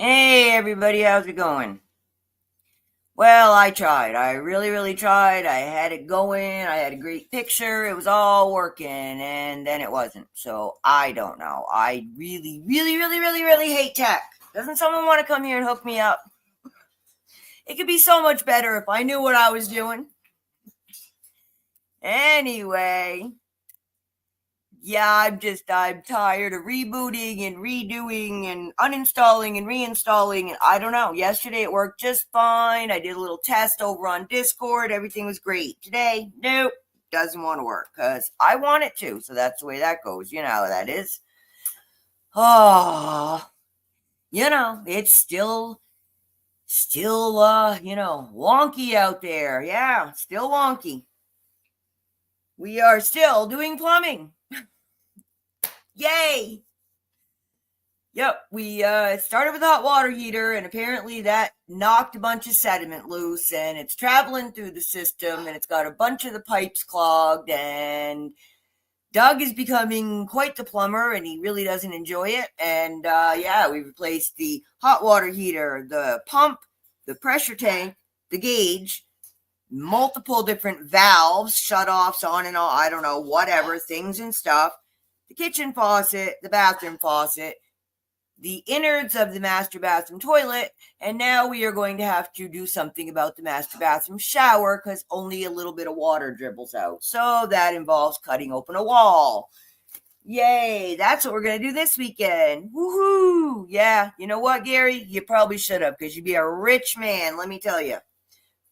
Hey everybody, how's it going? Well, I tried. I really, really tried. I had it going. I had a great picture. It was all working, and then it wasn't. So I don't know. I really, really, really, really, really hate tech. Doesn't someone want to come here and hook me up? It could be so much better if I knew what I was doing. Anyway, yeah, I'm tired of rebooting and redoing and uninstalling and reinstalling. And I don't know. Yesterday it worked just fine. I did a little test over on Discord. Everything was great. Today, nope, doesn't want to work because I want it to. So that's the way that goes. You know how that is. Oh, it's still, wonky out there. Yeah, still wonky. We are still doing plumbing. Yay. Yep, we started with a hot water heater, and apparently that knocked a bunch of sediment loose, and it's traveling through the system, and it's got a bunch of the pipes clogged, and Doug is becoming quite the plumber, and he really doesn't enjoy it. And yeah, we replaced the hot water heater, the pump, the pressure tank, the gauge, multiple different valves, shut-offs, on and off, I don't know, whatever, things and stuff, the kitchen faucet, the bathroom faucet, the innards of the master bathroom toilet, and now we are going to have to do something about the master bathroom shower because only a little bit of water dribbles out. So that involves cutting open a wall. Yay, that's what we're going to do this weekend. Woohoo! Yeah, you know what, Gary? You probably should have, because you'd be a rich man, let me tell you.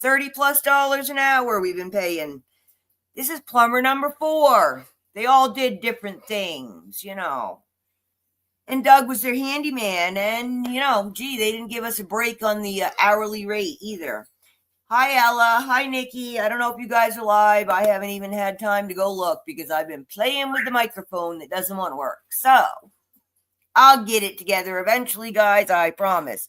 $30+ an hour we've been paying. This is plumber number 4. They all did different things, you know. And Doug was their handyman, and, you know, gee, they didn't give us a break on the hourly rate either. Hi, Ella. Hi, Nikki. I don't know if you guys are live. I haven't even had time to go look because I've been playing with the microphone that doesn't want to work. So, I'll get it together eventually, guys. I promise.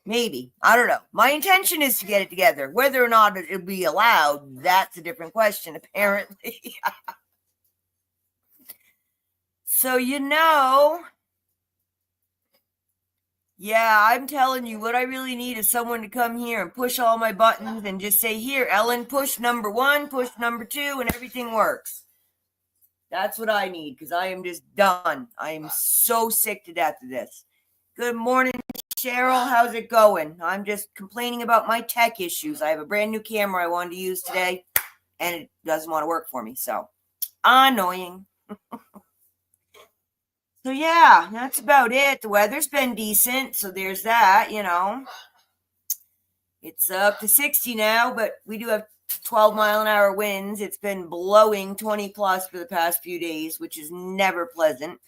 Maybe. I don't know. My intention is to get it together. Whether or not it'll be allowed, that's a different question, apparently. So, you know, yeah, I'm telling you, what I really need is someone to come here and push all my buttons and just say, here, Ellen, push number 1, push number 2, and everything works. That's what I need, because I am just done. I am so sick to death of this. Good morning, Cheryl. How's it going? I'm just complaining about my tech issues. I have a brand new camera I wanted to use today, and it doesn't want to work for me, so annoying. So yeah, that's about it. The weather's been decent, so there's that, you know. It's up to 60 now, but we do have 12-mile-an-hour winds. It's been blowing 20 plus for the past few days, which is never pleasant.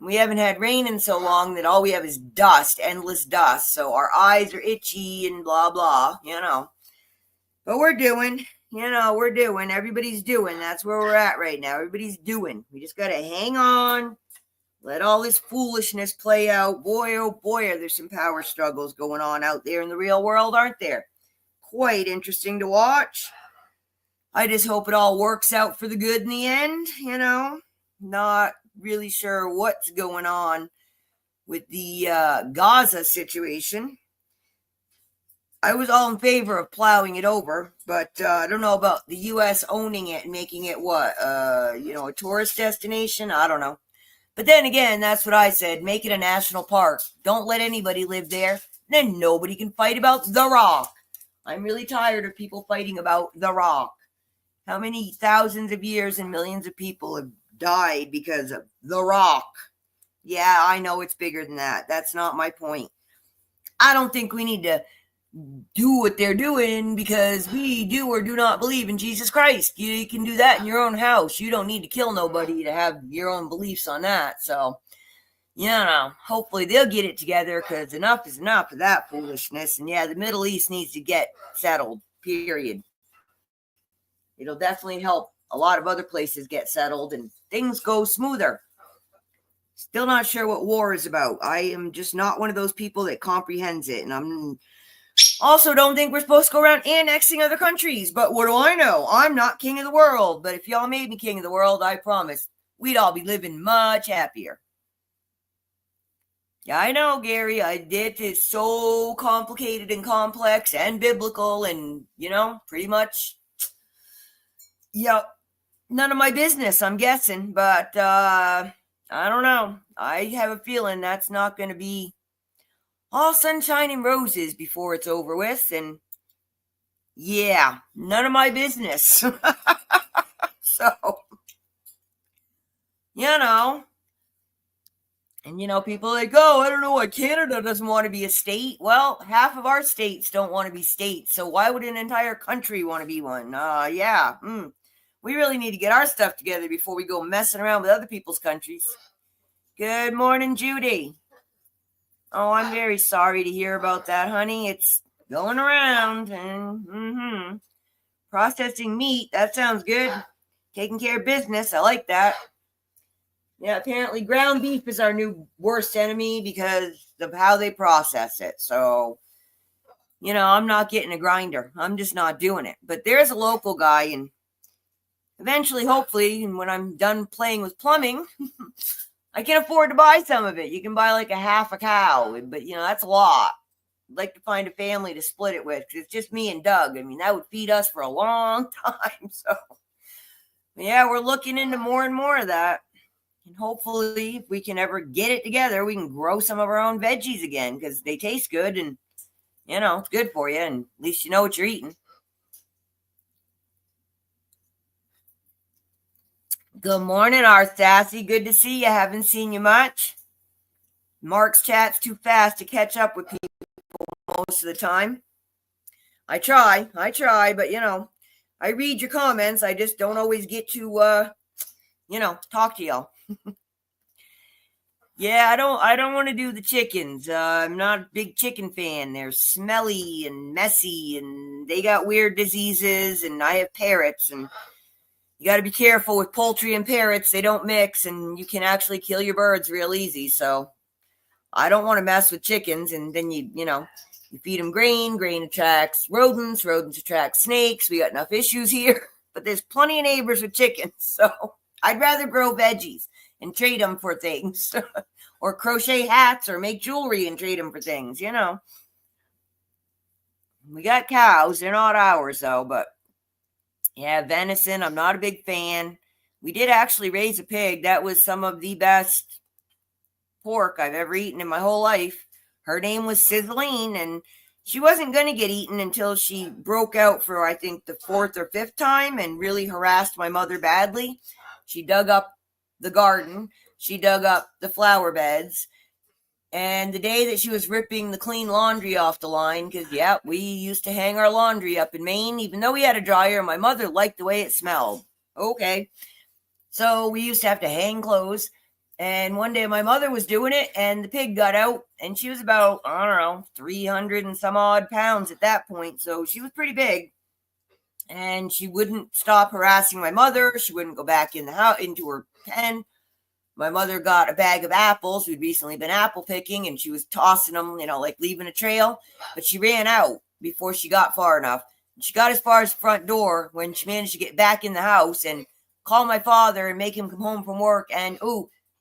We haven't had rain in so long that all we have is dust, endless dust. So our eyes are itchy and blah, blah, you know. But we're doing, everybody's doing. That's where we're at right now. Everybody's doing. We just got to hang on. Let all this foolishness play out. Boy, oh boy, are there some power struggles going on out there in the real world, aren't there? Quite interesting to watch. I just hope it all works out for the good in the end, you know. Not really sure what's going on with the Gaza situation. I was all in favor of plowing it over, but I don't know about the U.S. owning it and making it a tourist destination. I don't know. But then again, that's what I said. Make it a national park. Don't let anybody live there. Then nobody can fight about The Rock. I'm really tired of people fighting about The Rock. How many thousands of years and millions of people have died because of The Rock? Yeah, I know it's bigger than that. That's not my point. I don't think we need to do what they're doing because we do or do not believe in Jesus Christ. You can do that in your own house. You don't need to kill nobody to have your own beliefs on that. So, you know, hopefully they'll get it together because enough is enough of that foolishness. And yeah, the Middle East needs to get settled, period. It'll definitely help a lot of other places get settled and things go smoother. Still not sure what war is about. I am just not one of those people that comprehends it. And I'm also don't think we're supposed to go around annexing other countries. But what do I know? I'm not king of the world. But if y'all made me king of the world, I promise we'd all be living much happier. Yeah, I know, Gary. It is so complicated and complex and biblical and, pretty much, yep, none of my business, I'm guessing. But I don't know. I have a feeling that's not going to be all sunshine and roses before it's over with. And yeah, none of my business. So, and people are like, oh, I don't know why Canada doesn't want to be a state. Well, half of our states don't want to be states. So why would an entire country want to be one? Yeah. We really need to get our stuff together before we go messing around with other people's countries. Good morning, Judy. Oh, I'm very sorry to hear about that, honey. It's going around. And processing meat, that sounds good. Taking care of business, I like that. Yeah, apparently ground beef is our new worst enemy because of how they process it. So, I'm not getting a grinder. I'm just not doing it. But there's a local guy, and eventually, hopefully, when I'm done playing with plumbing, I can afford to buy some of it. You can buy like a half a cow, but that's a lot. I'd like to find a family to split it with, because it's just me and Doug. I mean, that would feed us for a long time. So, yeah, we're looking into more and more of that. And hopefully, if we can ever get it together, we can grow some of our own veggies again, because they taste good and, it's good for you. And at least you know what you're eating. Good morning, our Sassy. Good to see you. Haven't seen you much. Mark's chat's too fast to catch up with people most of the time. I try, but I read your comments. I just don't always get to talk to y'all. Yeah, I don't want to do the chickens. I'm not a big chicken fan. They're smelly and messy, and they got weird diseases, and I have parrots, and you got to be careful with poultry and parrots. They don't mix, and you can actually kill your birds real easy. So I don't want to mess with chickens. And then you feed them grain. Grain attracts rodents. Rodents attract snakes. We got enough issues here. But there's plenty of neighbors with chickens. So I'd rather grow veggies and trade them for things. Or crochet hats or make jewelry and trade them for things, We got cows. They're not ours, though. But, yeah, venison, I'm not a big fan. We did actually raise a pig. That was some of the best pork I've ever eaten in my whole life. Her name was Sizzline, and she wasn't going to get eaten until she broke out for, I think, the fourth or fifth time and really harassed my mother badly. She dug up the garden. She dug up the flower beds. And the day that she was ripping the clean laundry off the line, because, yeah, we used to hang our laundry up in Maine, even though we had a dryer, my mother liked the way it smelled. Okay. So we used to have to hang clothes. And one day my mother was doing it, and the pig got out, and she was about, I don't know, 300 and some odd pounds at that point. So she was pretty big. And she wouldn't stop harassing my mother. She wouldn't go back in the house, into her pen. My mother got a bag of apples. We'd recently been apple picking, and she was tossing them, like leaving a trail. But she ran out before she got far enough. She got as far as the front door when she managed to get back in the house and call my father and make him come home from work. And,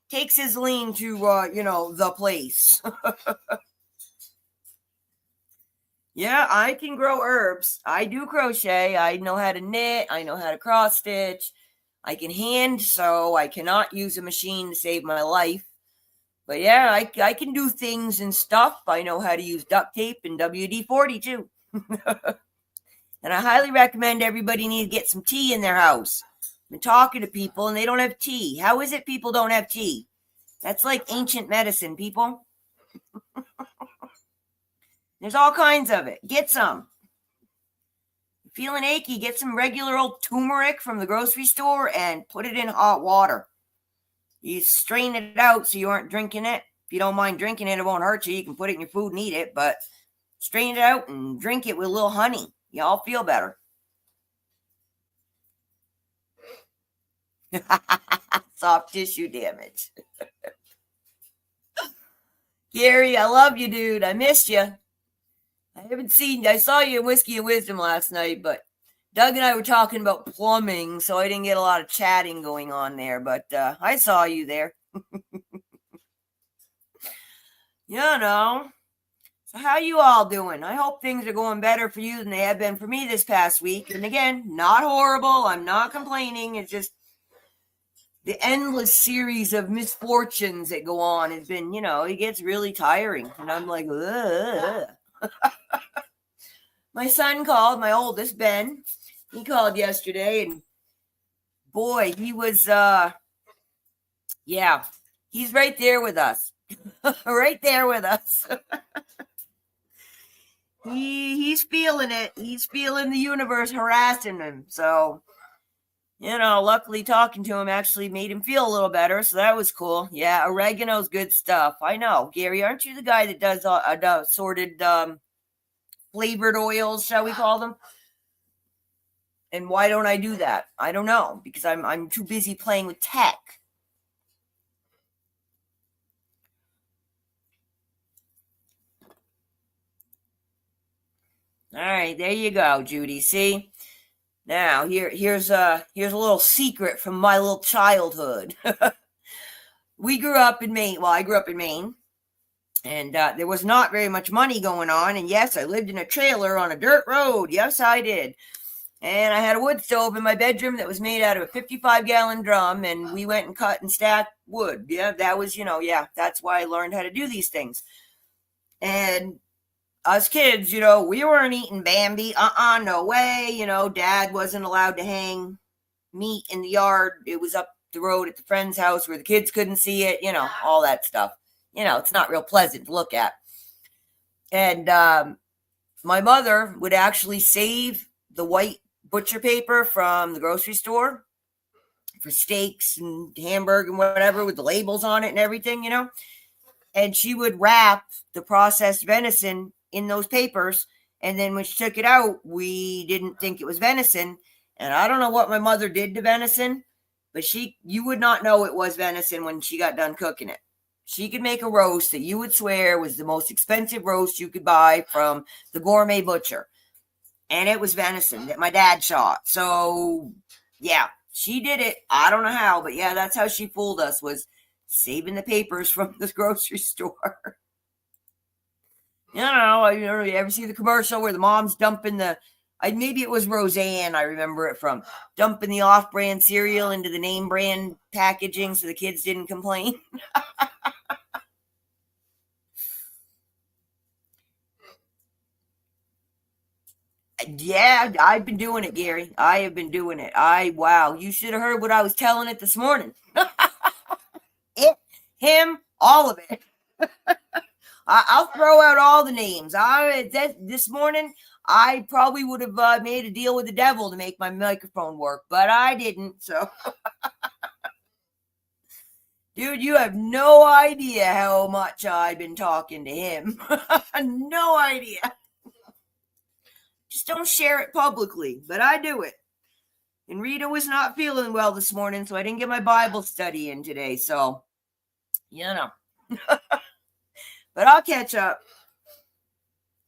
takes his lean to, the place. Yeah, I can grow herbs. I do crochet. I know how to knit. I know how to cross stitch. I can hand sew. I cannot use a machine to save my life. But yeah, I can do things and stuff. I know how to use duct tape and WD-40 too. And I highly recommend everybody need to get some tea in their house. I've been talking to people and they don't have tea. How is it people don't have tea? That's like ancient medicine, people. There's all kinds of it. Get some. Feeling achy, get some regular old turmeric from the grocery store and put it in hot water. You strain it out so you aren't drinking it. If you don't mind drinking it, it won't hurt you. You can put it in your food and eat it, but strain it out and drink it with a little honey. You all feel better. Soft tissue damage. Gary, I love you, dude. I missed you. I saw you in Whiskey and Wisdom last night, but Doug and I were talking about plumbing, so I didn't get a lot of chatting going on there, but I saw you there. So how you all doing? I hope things are going better for you than they have been for me this past week. And again, not horrible. I'm not complaining. It's just the endless series of misfortunes that go on has been, it gets really tiring. And I'm like, ugh. My son called, my oldest, Ben. He called yesterday, and boy, he was, he's right there with us. Right there with us. He's feeling it. He's feeling the universe harassing him. So, luckily talking to him actually made him feel a little better. So that was cool. Yeah, oregano's good stuff. I know. Gary, aren't you the guy that does assorted flavored oils, shall we call them? And why don't I do that? I don't know, because I'm too busy playing with tech. All right, there you go, Judy. See? Now, here's a little secret from my little childhood. We grew up in Maine. Well, I grew up in Maine, and there was not very much money going on. And yes, I lived in a trailer on a dirt road. Yes, I did. And I had a wood stove in my bedroom that was made out of a 55-gallon drum, and we went and cut and stacked wood. Yeah, that was, yeah, that's why I learned how to do these things. And us kids, we weren't eating Bambi. No way. Dad wasn't allowed to hang meat in the yard. It was up the road at the friend's house where the kids couldn't see it, all that stuff. It's not real pleasant to look at. And my mother would actually save the white butcher paper from the grocery store for steaks and hamburger and whatever with the labels on it and everything, and she would wrap the processed venison in those papers. And then when she took it out, we didn't think it was venison. And I don't know what my mother did to venison, but you would not know it was venison when she got done cooking it. She could make a roast that you would swear was the most expensive roast you could buy from the gourmet butcher. And it was venison that my dad shot. So, yeah, she did it. I don't know how, but yeah, that's how she fooled us, was saving the papers from the grocery store. You ever see the commercial where the mom's dumping maybe it was Roseanne, I remember it from, dumping the off-brand cereal into the name brand packaging so the kids didn't complain? Yeah, I've been doing it, Gary. I have been doing it. Wow, you should have heard what I was telling it this morning. Him, all of it. I'll throw out all the names. This morning, I probably would have made a deal with the devil to make my microphone work, but I didn't. So, dude, you have no idea how much I've been talking to him. No idea. Just don't share it publicly, but I do it. And Rita was not feeling well this morning, so I didn't get my Bible study in today. So, but I'll catch up.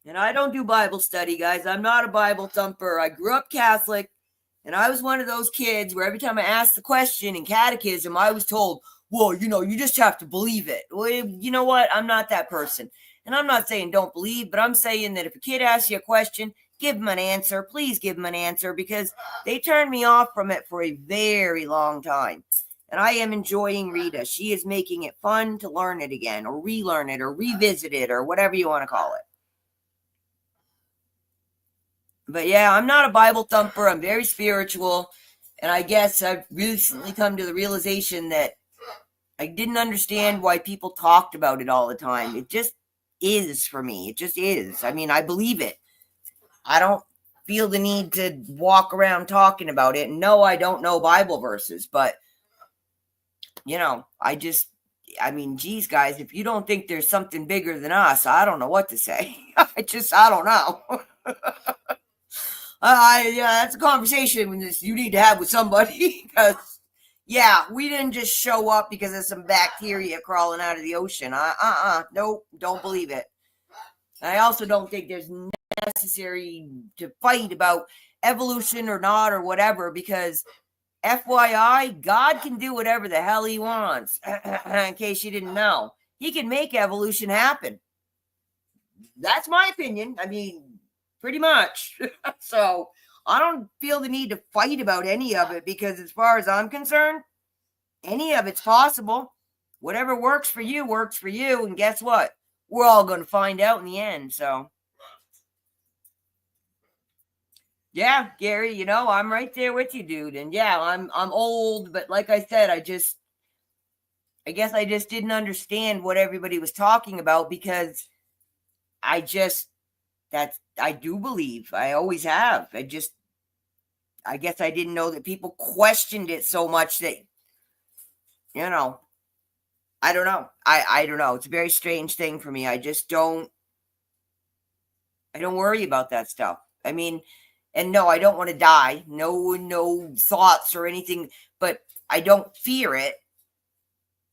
And I don't do Bible study, guys. I'm not a Bible thumper. I grew up Catholic, and I was one of those kids where every time I asked the question in catechism, I was told, well, you just have to believe it. Well, you know what? I'm not that person. And I'm not saying don't believe, but I'm saying that if a kid asks you a question, give them an answer. Please give them an answer, because they turned me off from it for a very long time. And I am enjoying Rita. She is making it fun to learn it again, or relearn it, or revisit it, or whatever you want to call it. But yeah, I'm not a Bible thumper. I'm very spiritual. And I guess I've recently come to the realization that I didn't understand why people talked about it all the time. It just is for me. It just is. I mean, I believe it. I don't feel the need to walk around talking about it. No, I don't know Bible verses, but geez, guys, if you don't think there's something bigger than us, I don't know what to say. I don't know. That's a conversation you need to have with somebody, because, yeah, we didn't just show up because of some bacteria crawling out of the ocean. Nope, don't believe it. I also don't think there's necessary to fight about evolution or not or whatever, because FYI, God can do whatever the hell he wants. In case you didn't know, he can make evolution happen. That's my opinion. I mean, pretty much. So I don't feel the need to fight about any of it, because as far as I'm concerned, any of it's possible. Whatever works for you works for you. And guess what? We're all going to find out in the end. So yeah, Gary, I'm right there with you, dude. And yeah, I'm old, but like I said, I guess I just didn't understand what everybody was talking about, because I do believe. I always have. I guess I didn't know that people questioned it so much that, I don't know. I don't know. It's a very strange thing for me. I don't worry about that stuff. I mean, and no, I don't want to die. No thoughts or anything, but I don't fear it.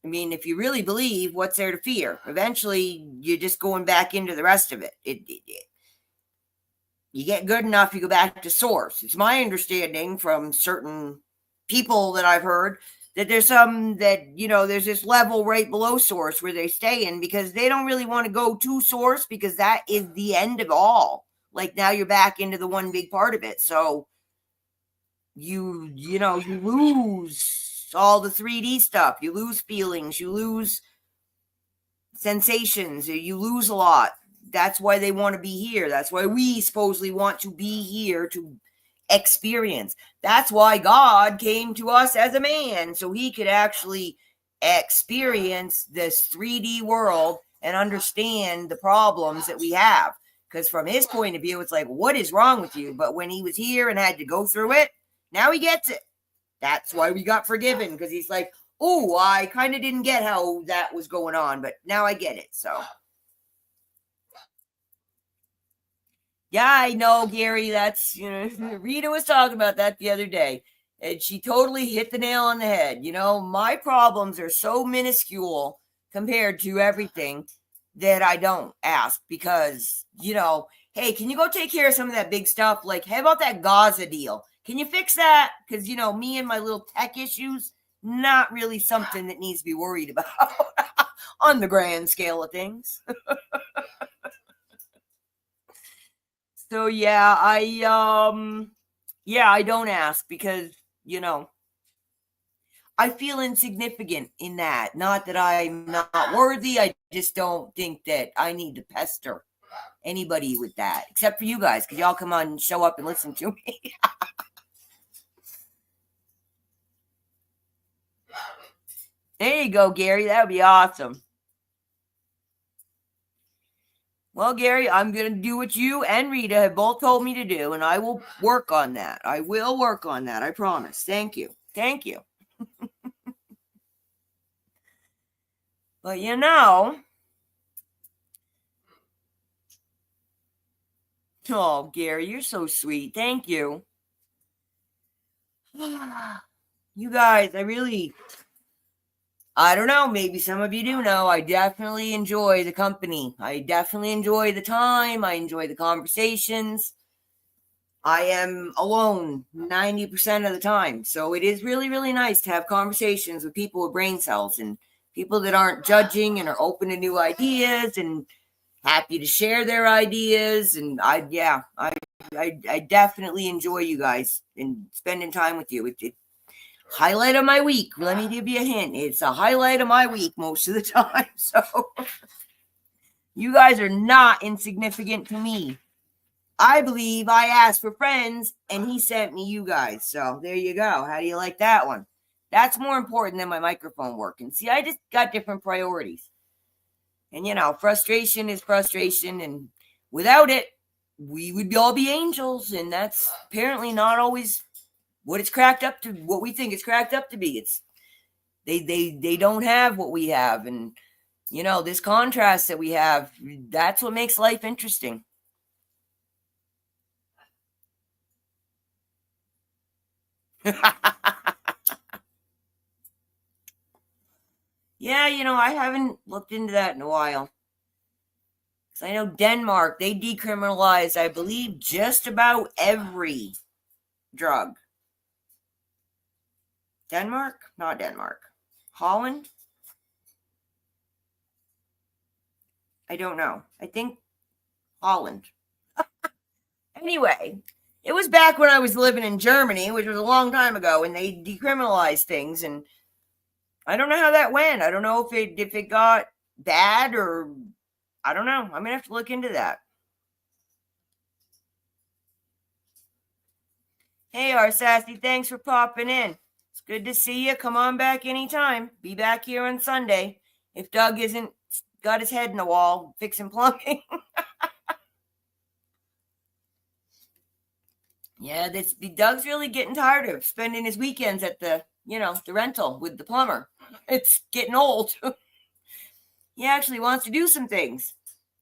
I mean, if you really believe, what's there to fear? Eventually, you're just going back into the rest of it. you get good enough, you go back to source. It's my understanding from certain people that I've heard that there's some that, there's this level right below source where they stay in because they don't really want to go to source because that is the end of all. Like now you're back into the one big part of it. So you lose all the 3D stuff. You lose feelings, you lose sensations, you lose a lot. That's why they want to be here. That's why we supposedly want to be here to experience. That's why God came to us as a man, so he could actually experience this 3D world and understand the problems that we have. Because from his point of view, it's like, what is wrong with you? But when he was here and had to go through it, now he gets it. That's why we got forgiven, because he's like, oh, I kind of didn't get how that was going on, but now I get it. So, yeah, I know, Gary. That's, Rita was talking about that the other day, and she totally hit the nail on the head. My problems are so minuscule compared to everything that I don't ask because, hey, can you go take care of some of that big stuff? Like, how about that Gaza deal? Can you fix that? Because, me and my little tech issues, not really something that needs to be worried about on the grand scale of things. So yeah, I don't ask because, I feel insignificant in that. Not that I'm not worthy. I just don't think that I need to pester anybody with that, except for you guys, because y'all come on and show up and listen to me. There you go, Gary. That would be awesome. Well, Gary, I'm going to do what you and Rita have both told me to do, and I will work on that. I will work on that. I promise. Thank you. Thank you. But oh, Gary, you're so sweet. Thank you. You guys, I don't know, maybe some of you do know, I definitely enjoy the company. I definitely enjoy the time. I enjoy the conversations. I am alone 90% of the time. So it is really, really nice to have conversations with people with brain cells and people that aren't judging and are open to new ideas and happy to share their ideas. And I definitely enjoy you guys and spending time with you. It highlight of my week. Let me give you a hint. It's a highlight of my week most of the time. So you guys are not insignificant to me. I believe I asked for friends and he sent me you guys. So there you go. How do you like that one? That's more important than my microphone working. See, I just got different priorities. And frustration is frustration. And without it, we would all be angels. And that's apparently not always what it's cracked up to, what we think it's cracked up to be. It's they don't have what we have. And, this contrast that we have, that's what makes life interesting. Yeah, I haven't looked into that in a while. Because I know Denmark, they decriminalized, I believe, just about every drug. Denmark? Not Denmark. Holland? I don't know. I think Holland. Anyway, it was back when I was living in Germany, which was a long time ago, and they decriminalized things, and I don't know how that went. I don't know if it got bad or I don't know. I'm gonna have to look into that. Hey, our Sassy, thanks for popping in. It's good to see you. Come on back anytime. Be back here on Sunday. If Doug isn't got his head in the wall fixing plumbing. Yeah, Doug's really getting tired of spending his weekends at the rental with the plumber. It's getting old. He actually wants to do some things.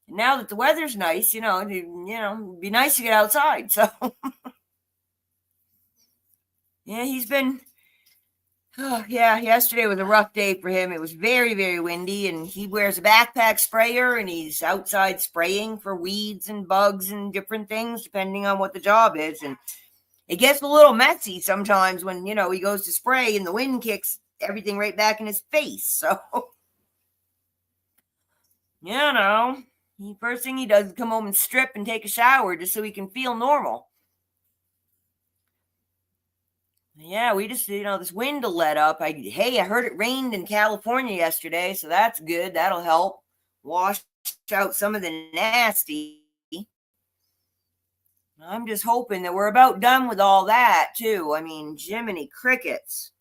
And now that the weather's nice, it'd be nice to get outside. So yeah, he's been Oh, yeah, yesterday was a rough day for him. It was very, very windy, and he wears a backpack sprayer, and he's outside spraying for weeds and bugs and different things, depending on what the job is. And it gets a little messy sometimes when, he goes to spray and the wind kicks everything right back in his face. So, you know, first thing he does is come home and strip and take a shower just so he can feel normal. Yeah, we just, this wind will let up. I heard it rained in California yesterday, so that's good. That'll help wash out some of the nasty. I'm just hoping that we're about done with all that, too. I mean, Jiminy Crickets.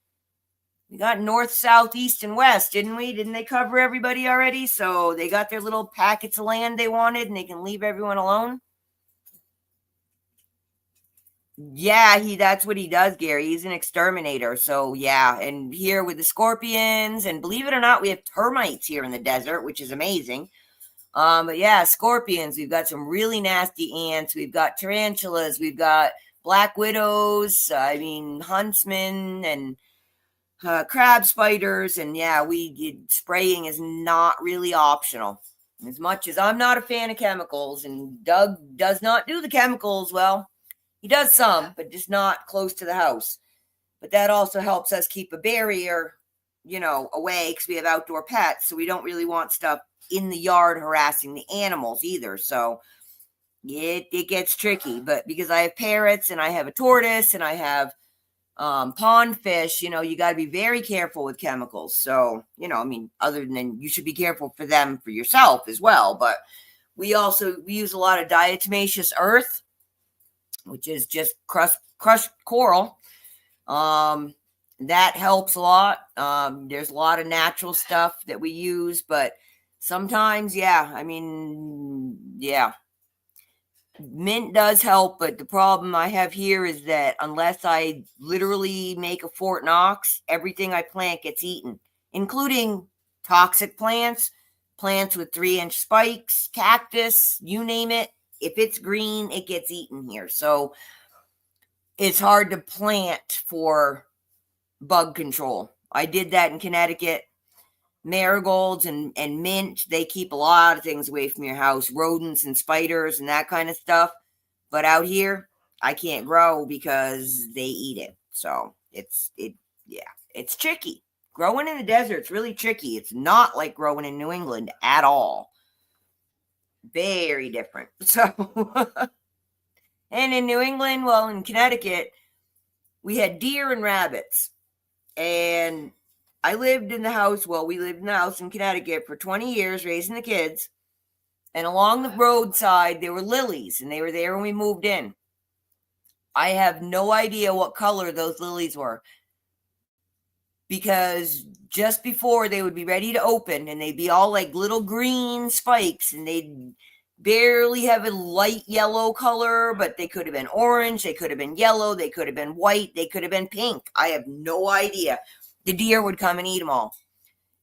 We got north, south, east, and west, didn't we? Didn't they cover everybody already? So they got their little packets of land they wanted, and they can leave everyone alone? Yeah, that's what he does, Gary. He's an exterminator. So yeah, and here with the scorpions, and believe it or not, we have termites here in the desert, which is amazing. But yeah, scorpions. We've got some really nasty ants. We've got tarantulas. We've got black widows. Huntsmen and crab spiders. And yeah, spraying is not really optional. As much as I'm not a fan of chemicals, and Doug does not do the chemicals well. He does some, but just not close to the house. But that also helps us keep a barrier, away, because we have outdoor pets. So we don't really want stuff in the yard harassing the animals either. So it gets tricky. But because I have parrots and I have a tortoise and I have pond fish, you got to be very careful with chemicals. So, other than you should be careful for them for yourself as well. But we use a lot of diatomaceous earth, which is just crushed coral. That helps a lot. There's a lot of natural stuff that we use, but sometimes, mint does help. But the problem I have here is that unless I literally make a Fort Knox, everything I plant gets eaten, including toxic plants with 3-inch spikes, cactus, you name it. If it's green, it gets eaten here. So it's hard to plant for bug control. I did that in Connecticut. Marigolds and mint, they keep a lot of things away from your house, rodents and spiders and that kind of stuff. But out here, I can't grow because they eat it. So it's tricky. Growing in the desert's really tricky. It's not like growing in New England at all. Very different. So, and in New England, in Connecticut, we had deer and rabbits. And we lived in the house in Connecticut for 20 years, raising the kids. And along the roadside, there were lilies, and they were there when we moved in. I have no idea what color those lilies were, because just before they would be ready to open, and they'd be all like little green spikes, and they'd barely have a light yellow color, but they could have been orange, they could have been yellow, they could have been white, they could have been pink. I have no idea. The deer would come and eat them all.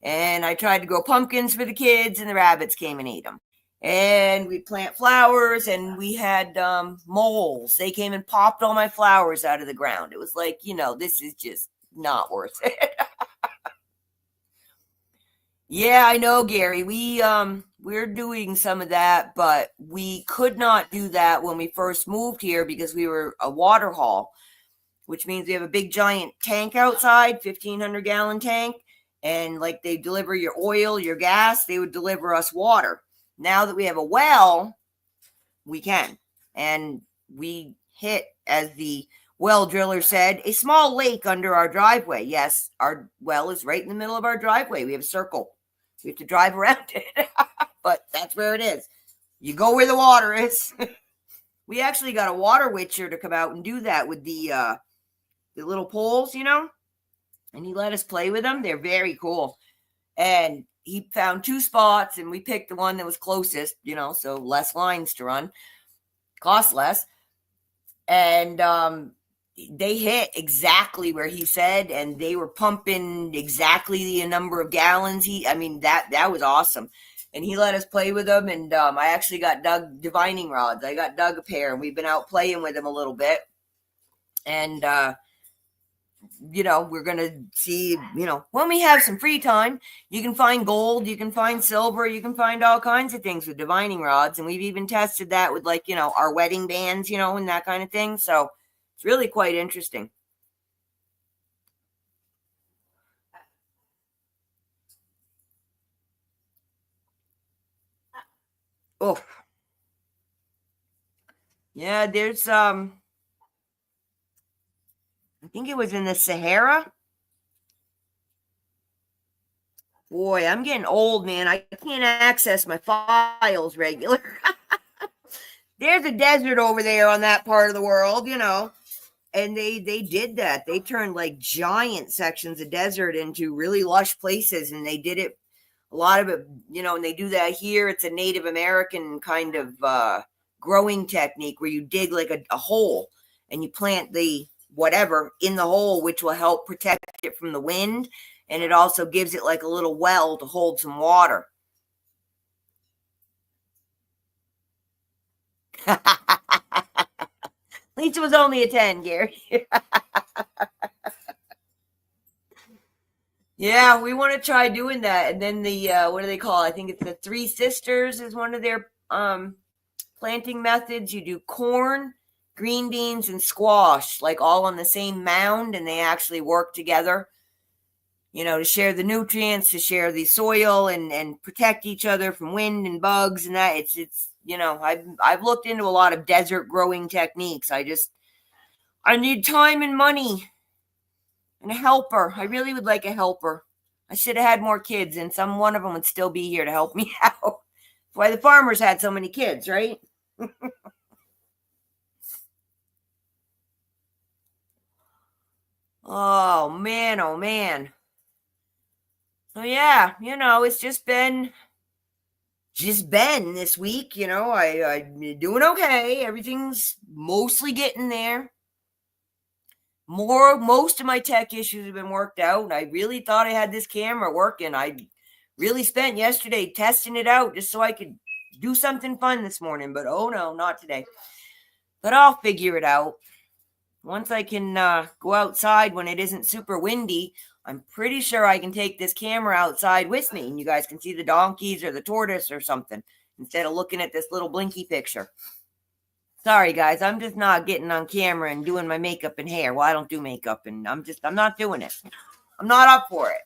And I tried to grow pumpkins for the kids, and the rabbits came and ate them. And we'd plant flowers, and we had moles. They came and popped all my flowers out of the ground. It was like, this is just not worth it. Yeah, I know, Gary. We're doing some of that, but we could not do that when we first moved here because we were a water haul, which means we have a big giant tank outside, 1,500-gallon tank, and like they deliver your oil, your gas, they would deliver us water. Now that we have a well, we can. And we hit, as the well driller said, a small lake under our driveway. Yes, our well is right in the middle of our driveway. We have a circle. We have to drive around it, but that's where it is. You go where the water is. We actually got a water witcher to come out and do that with the little poles, and he let us play with them. They're very cool. And he found 2 spots, and we picked the one that was closest, so less lines to run, cost less. And they hit exactly where he said, and they were pumping exactly the number of gallons. That was awesome. And he let us play with them, and I actually got Doug divining rods. I got Doug a pair, and we've been out playing with them a little bit. And we're going to see, when we have some free time, you can find gold, you can find silver, you can find all kinds of things with divining rods. And we've even tested that with our wedding bands, and that kind of thing. So it's really quite interesting. Oh, yeah, there's, I think it was in the Sahara. Boy, I'm getting old, man. I can't access my files regular. There's a desert over there on that part of the world, and they did that. They turned like giant sections of desert into really lush places, and they did it a lot of it, and they do that here. It's a Native American kind of growing technique where you dig like a hole and you plant the whatever in the hole, which will help protect it from the wind. And it also gives it like a little well to hold some water. At least it was only a 10, Gary. Yeah, we want to try doing that. And then the what do they call it? I think it's the Three Sisters is one of their planting methods. You do corn, green beans, and squash, like all on the same mound, and they actually work together, to share the nutrients, to share the soil, and protect each other from wind and bugs and that. It's I've looked into a lot of desert growing techniques. I need time and money and a helper. I really would like a helper. I should have had more kids, and one of them would still be here to help me out. That's why the farmers had so many kids, right? Oh man, oh man. So yeah, it's just been this week. I'm doing okay. Everything's mostly getting there. Most of my tech issues have been worked out. I really thought I had this camera working. I really spent yesterday testing it out just so I could do something fun this morning, but oh no, not today. But I'll figure it out. Once I can go outside when it isn't super windy, I'm pretty sure I can take this camera outside with me and you guys can see the donkeys or the tortoise or something instead of looking at this little blinky picture. Sorry, guys, I'm just not getting on camera and doing my makeup and hair. Well, I don't do makeup, and I'm not doing it. I'm not up for it.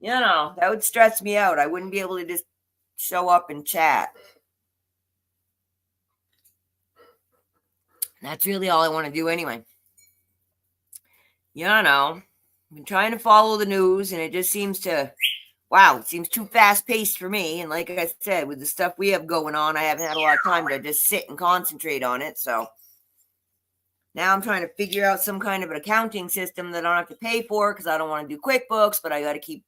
That would stress me out. I wouldn't be able to just show up and chat. That's really all I want to do anyway. I've been trying to follow the news, and it just seems to, wow, it seems too fast-paced for me. And like I said, with the stuff we have going on, I haven't had a lot of time to just sit and concentrate on it. So now I'm trying to figure out some kind of an accounting system that I don't have to pay for because I don't want to do QuickBooks, but I got to keep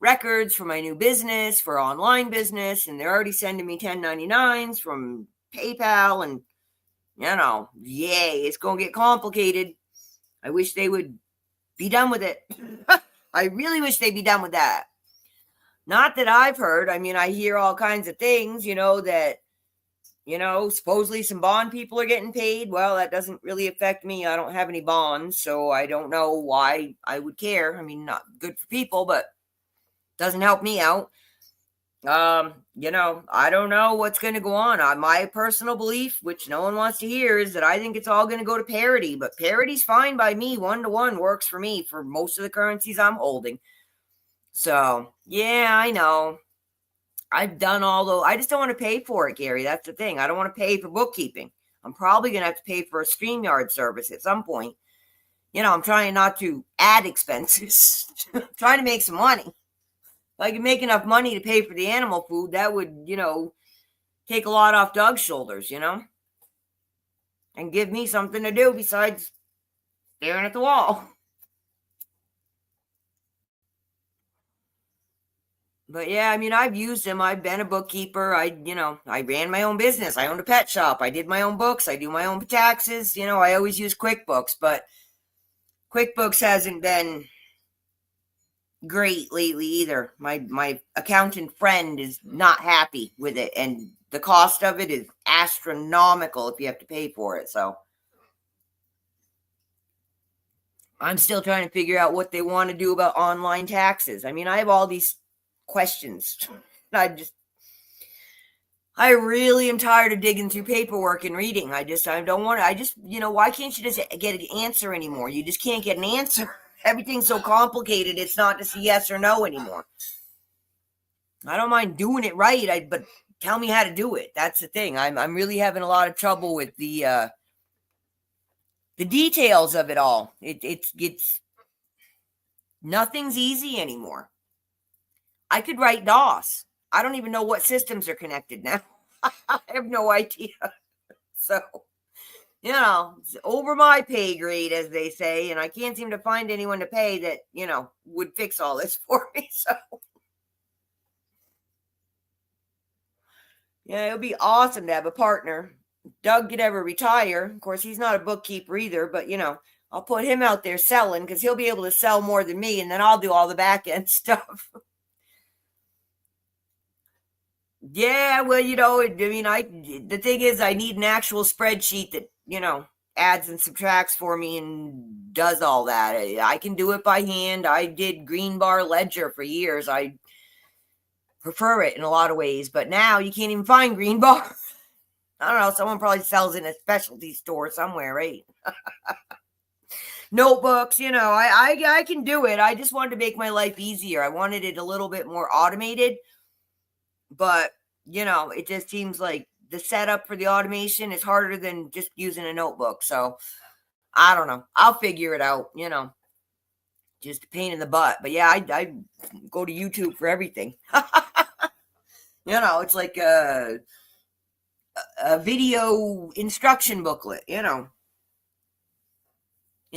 records for my new business, for online business, and they're already sending me 1099s from PayPal, and yay, it's going to get complicated. I wish they would be done with it. I really wish they'd be done with that. Not that I've heard. I mean, I hear all kinds of things, that, supposedly some bond people are getting paid. Well, that doesn't really affect me. I don't have any bonds, so I don't know why I would care. I mean, not good for people, but doesn't help me out. I don't know what's going to go on. My personal belief, which no one wants to hear, is that I think it's all going to go to parity, but parity's fine by me. 1-to-1 works for me for most of the currencies I'm holding. So, yeah, I know. I've done all those. I just don't want to pay for it, Gary. That's the thing. I don't want to pay for bookkeeping. I'm probably going to have to pay for a StreamYard service at some point. I'm trying not to add expenses. I'm trying to make some money. If I can make enough money to pay for the animal food, that would, take a lot off Doug's shoulders, and give me something to do besides staring at the wall. But yeah, I mean, I've used them. I've been a bookkeeper. I ran my own business. I owned a pet shop. I did my own books. I do my own taxes. I always use QuickBooks, but QuickBooks hasn't been great lately either. My accountant friend is not happy with it, and the cost of it is astronomical if you have to pay for it. So I'm still trying to figure out what they want to do about online taxes. I mean, I have all these questions. I really am tired of digging through paperwork and reading. I don't want to, why can't you just get an answer anymore? You just can't get an answer. Everything's so complicated. It's not just a yes or no anymore. I don't mind doing it right, but tell me how to do it. That's the thing. I'm really having a lot of trouble with the details of it all. It's nothing's easy anymore. I could write DOS. I don't even know what systems are connected now. I have no idea. So, it's over my pay grade, as they say, and I can't seem to find anyone to pay that, would fix all this for me. So, yeah, it would be awesome to have a partner. Doug could ever retire. Of course, he's not a bookkeeper either, but, I'll put him out there selling because he'll be able to sell more than me, and then I'll do all the back end stuff. Yeah, well, the thing is, I need an actual spreadsheet that, adds and subtracts for me and does all that. I can do it by hand. I did green bar ledger for years. I prefer it in a lot of ways, but now you can't even find green bar. I don't know. Someone probably sells in a specialty store somewhere, right? Notebooks, I can do it. I just wanted to make my life easier. I wanted it a little bit more automated. But, it just seems like the setup for the automation is harder than just using a notebook. So, I don't know. I'll figure it out, just a pain in the butt. But yeah, I go to YouTube for everything. It's like a video instruction booklet, And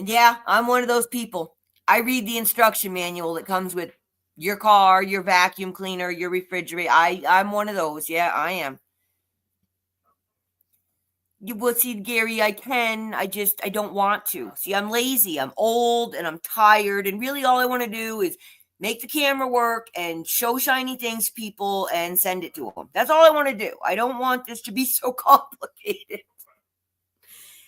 yeah, I'm one of those people. I read the instruction manual that comes with your car, your vacuum cleaner, your refrigerator. I'm one of those. Yeah, I am. You will see, Gary, I don't want to. See, I'm lazy, I'm old, and I'm tired. And really all I want to do is make the camera work and show shiny things to people and send it to them. That's all I want to do. I don't want this to be so complicated.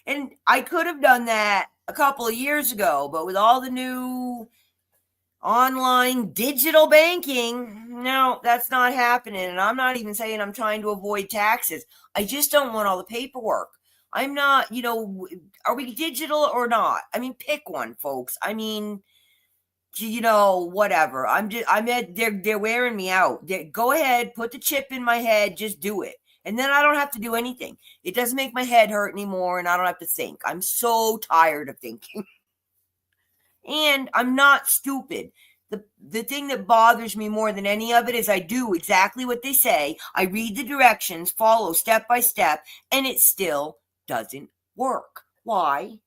And I could have done that a couple of years ago, but with all the new online digital banking, no, that's not happening. And I'm not even saying I'm trying to avoid taxes. I just don't want all the paperwork. I'm not, are we digital or not? I mean, pick one, folks. I mean, whatever. They're wearing me out. Go ahead, put the chip in my head, just do it. And then I don't have to do anything. It doesn't make my head hurt anymore, and I don't have to think. I'm so tired of thinking. And I'm not stupid. The thing that bothers me more than any of it is I do exactly what they say. I read the directions, follow step by step, and it still doesn't work. Why?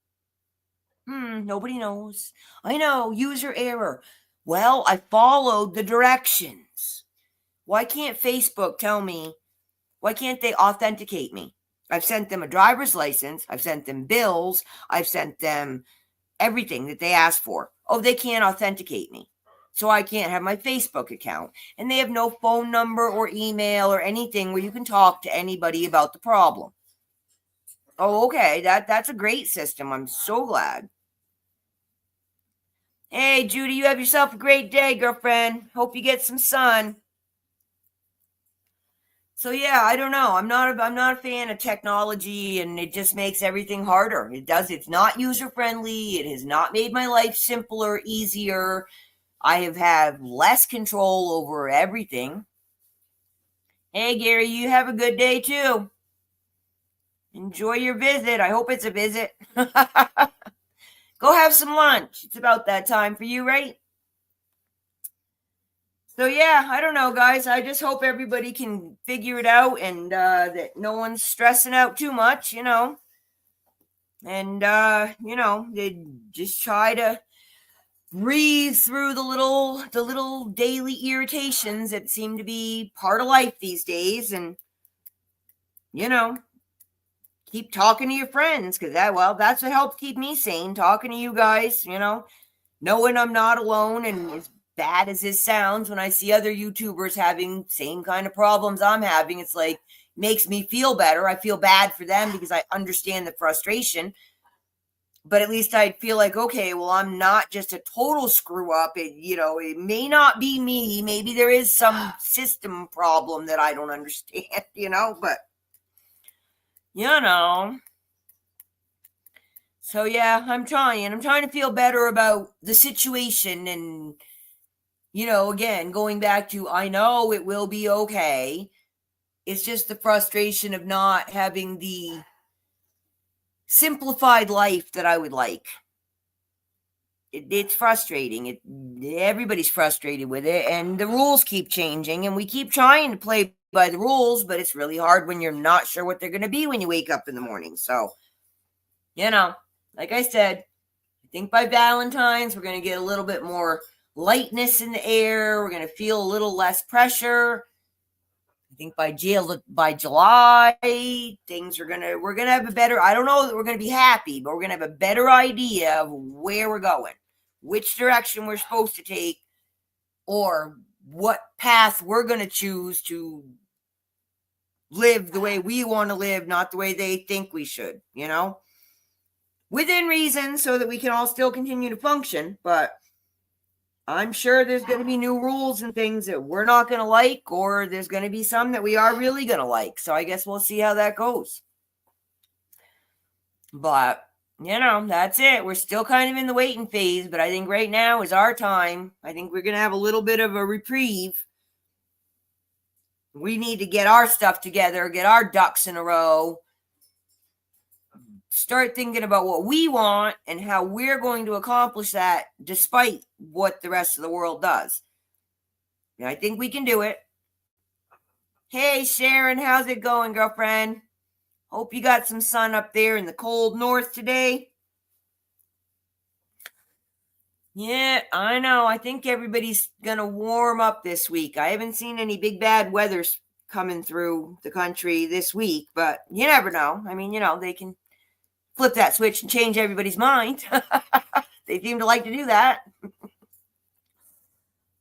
Nobody knows. I know, user error. Well, I followed the directions. Why can't Facebook tell me? Why can't they authenticate me? I've sent them a driver's license. I've sent them bills. I've sent them everything that they asked for. Oh, they can't authenticate me. So I can't have my Facebook account. And they have no phone number or email or anything where you can talk to anybody about the problem. Oh, okay. That's a great system. I'm so glad. Hey, Judy, you have yourself a great day, girlfriend. Hope you get some sun. So yeah, I don't know. I'm not a fan of technology, and it just makes everything harder. It's not user friendly. It has not made my life simpler, easier. I have had less control over everything. Hey Gary, you have a good day too. Enjoy your visit. I hope it's a visit. Go have some lunch. It's about that time for you, right? So yeah, I don't know, guys. I just hope everybody can figure it out, and that no one's stressing out too much, And they just try to breathe through the little daily irritations that seem to be part of life these days, and keep talking to your friends, because that's what helps keep me sane. Talking to you guys, knowing I'm not alone. And as bad as this sounds, when I see other YouTubers having same kind of problems I'm having, it's like makes me feel better. I feel bad for them because I understand the frustration. But at least I'd feel like, okay, well, I'm not just a total screw up. It may not be me. Maybe there is some system problem that I don't understand, but you know. So yeah, I'm trying. I'm trying to feel better about the situation and again, going back to I know it will be okay. It's just the frustration of not having the simplified life that I would like. It's frustrating. Everybody's frustrated with it, and the rules keep changing, and we keep trying to play by the rules, but it's really hard when you're not sure what they're going to be when you wake up in the morning. So, like I said, I think by Valentine's, we're going to get a little bit more lightness in the air. We're going to feel a little less pressure. I think by July, we're gonna have a better, I don't know that we're gonna be happy, but we're gonna have a better idea of where we're going, which direction we're supposed to take, or what path we're gonna choose to live the way we want to live, not the way they think we should, within reason, so that we can all still continue to function. But I'm sure there's going to be new rules and things that we're not going to like, or there's going to be some that we are really going to like. So I guess we'll see how that goes. But, that's it. We're still kind of in the waiting phase, but I think right now is our time. I think we're going to have a little bit of a reprieve. We need to get our stuff together, get our ducks in a row, start thinking about what we want and how we're going to accomplish that despite what the rest of the world does. And I think we can do it. Hey, Sharon, how's it going, girlfriend? Hope you got some sun up there in the cold north today. Yeah, I know. I think everybody's going to warm up this week. I haven't seen any big bad weather coming through the country this week, but you never know. I mean, they can flip that switch and change everybody's mind. They seem to like to do that.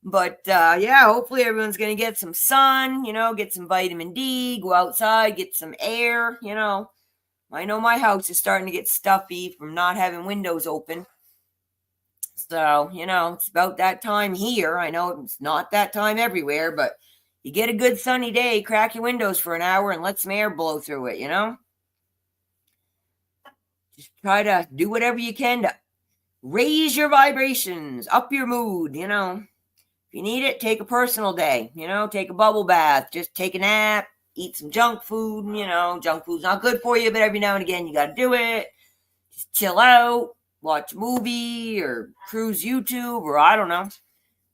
But hopefully everyone's going to get some sun, get some vitamin D, go outside, get some air, I know my house is starting to get stuffy from not having windows open. So, it's about that time here. I know it's not that time everywhere, but you get a good sunny day, crack your windows for an hour and let some air blow through it, Just try to do whatever you can to raise your vibrations, up your mood, If you need it, take a personal day, take a bubble bath, just take a nap, eat some junk food, junk food's not good for you, but every now and again you got to do it. Just chill out, watch a movie or cruise YouTube, or I don't know,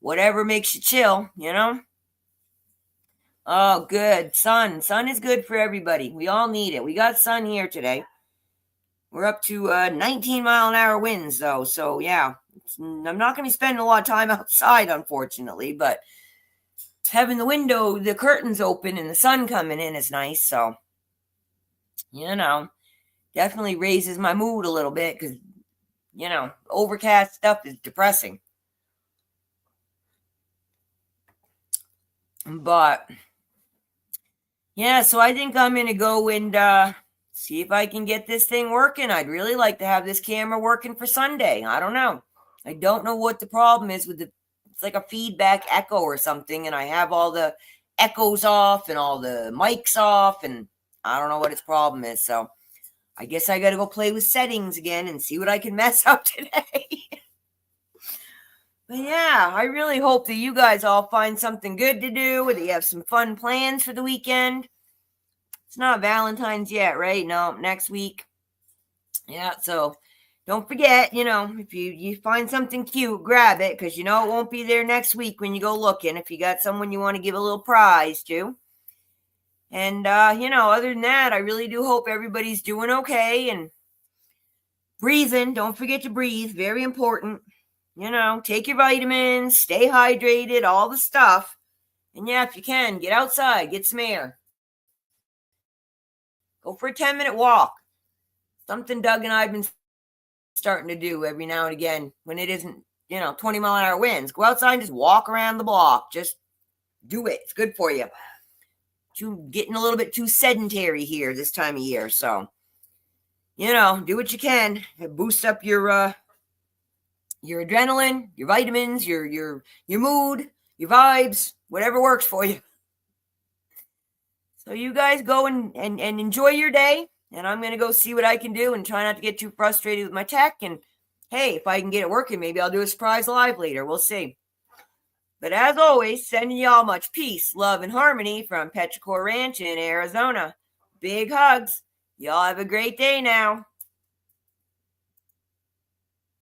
whatever makes you chill, Oh, good. Sun is good for everybody. We all need it. We got sun here today. We're up to 19-mile-an-hour winds, though. So, yeah, I'm not going to be spending a lot of time outside, unfortunately. But having the curtains open and the sun coming in is nice. So, definitely raises my mood a little bit because, overcast stuff is depressing. But, yeah, so I think I'm going to go and see if I can get this thing working. I'd really like to have this camera working for Sunday. I don't know. I don't know what the problem is with it's like a feedback echo or something. And I have all the echoes off and all the mics off. And I don't know what its problem is. So I guess I got to go play with settings again and see what I can mess up today. But yeah, I really hope that you guys all find something good to do, or that you have some fun plans for the weekend. It's not Valentine's yet, right? No, next week. Yeah, so don't forget, if you find something cute, grab it, because it won't be there next week when you go looking, if you got someone you want to give a little prize to. And, other than that, I really do hope everybody's doing okay and breathing. Don't forget to breathe. Very important. Take your vitamins, stay hydrated, all the stuff. And yeah, if you can, get outside, get some air. Go for a 10-minute walk. Something Doug and I have been starting to do every now and again when it isn't, 20-mile-an-hour winds. Go outside and just walk around the block. Just do it. It's good for you. Getting a little bit too sedentary here this time of year. So, do what you can. Boost up your adrenaline, your vitamins, your mood, your vibes, whatever works for you. So you guys go and enjoy your day, and I'm going to go see what I can do and try not to get too frustrated with my tech. And hey, if I can get it working, maybe I'll do a surprise live later. We'll see. But as always, sending y'all much peace, love, and harmony from Petrichor Ranch in Arizona. Big hugs. Y'all have a great day now.